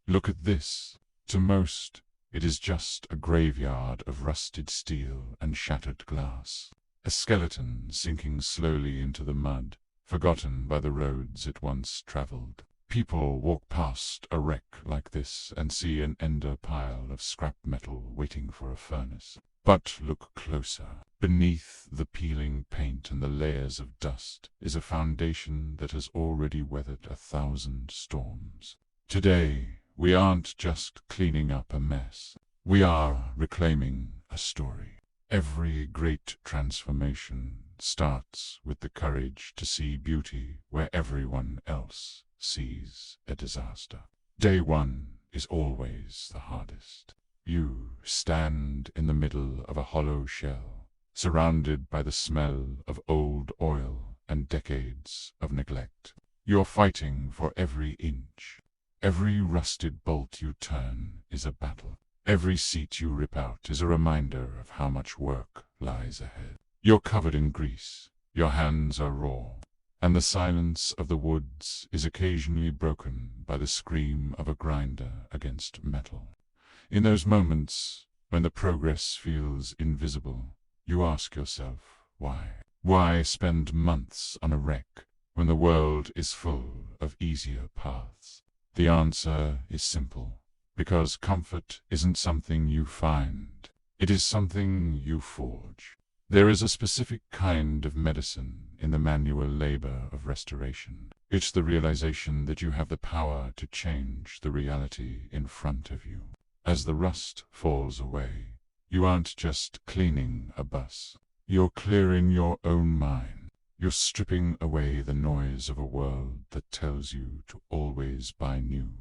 Look at this. To most, it is just a graveyard of rusted steel and shattered glass. A skeleton sinking slowly into the mud, forgotten by the roads it once traveled. People walk past a wreck like this and see an ender pile of scrap metal waiting for a furnace. But look closer. Beneath the peeling paint and the layers of dust is a foundation that has already weathered 1,000 storms. Today, we aren't just cleaning up a mess. We are reclaiming a story. Every great transformation starts with the courage to see beauty where everyone else sees a disaster. Day one is always the hardest. You stand in the middle of a hollow shell, surrounded by the smell of old oil and decades of neglect. You're fighting for every inch. Every rusted bolt you turn is a battle. Every seat you rip out is a reminder of how much work lies ahead. You're covered in grease, your hands are raw, and the silence of the woods is occasionally broken by the scream of a grinder against metal. In those moments, when the progress feels invisible, you ask yourself, why? Why spend months on a wreck when the world is full of easier paths? The answer is simple. Because comfort isn't something you find. It is something you forge. There is a specific kind of medicine in the manual labor of restoration. It's the realization that you have the power to change the reality in front of you. As the rust falls away, you aren't just cleaning a bus. You're clearing your own mind. You're stripping away the noise of a world that tells you to always buy new,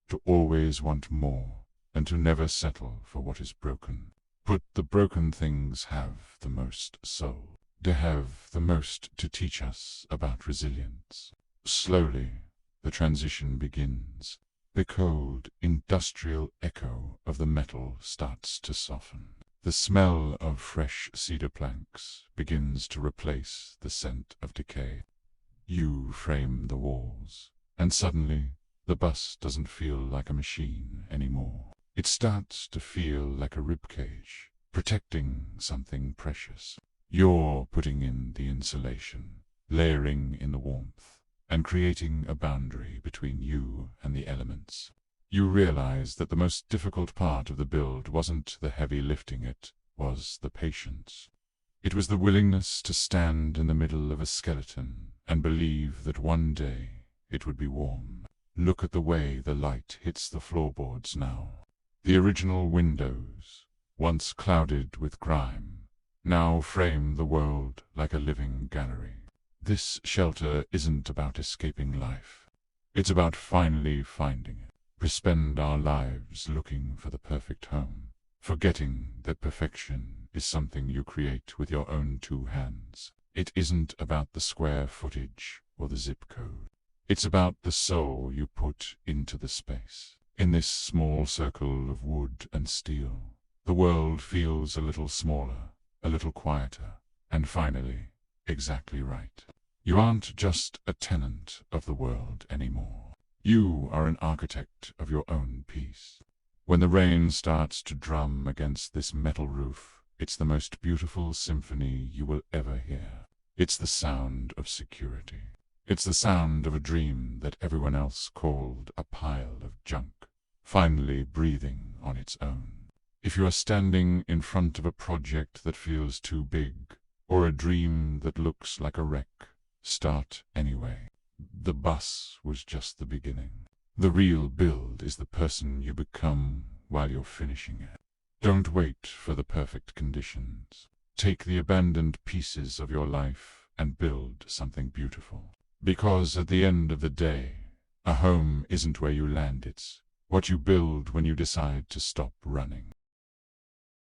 to always want more, and to never settle for what is broken. But the broken things have the most soul. They have the most to teach us about resilience. Slowly, the transition begins. The cold, industrial echo of the metal starts to soften. The smell of fresh cedar planks begins to replace the scent of decay. You frame the walls, and suddenly, the bus doesn't feel like a machine anymore. It starts to feel like a ribcage, protecting something precious. You're putting in the insulation, layering in the warmth, and creating a boundary between you and the elements. You realize that the most difficult part of the build wasn't the heavy lifting, it was the patience. It was the willingness to stand in the middle of a skeleton and believe that one day it would be warm. Look at the way the light hits the floorboards now. The original windows, once clouded with grime, now frame the world like a living gallery. This shelter isn't about escaping life. It's about finally finding it. We spend our lives looking for the perfect home, forgetting that perfection is something you create with your own 2 hands. It isn't about the square footage or the zip code. It's about the soul you put into the space. In this small circle of wood and steel, the world feels a little smaller, a little quieter, and finally, exactly right. You aren't just a tenant of the world anymore. You are an architect of your own peace. When the rain starts to drum against this metal roof, it's the most beautiful symphony you will ever hear. It's the sound of security. It's the sound of a dream that everyone else called a pile of junk, finally breathing on its own. If you are standing in front of a project that feels too big, or a dream that looks like a wreck, start anyway. The bus was just the beginning. The real build is the person you become while you're finishing it. Don't wait for the perfect conditions. Take the abandoned pieces of your life and build something beautiful. Because at the end of the day, a home isn't where you land, it's what you build when you decide to stop running.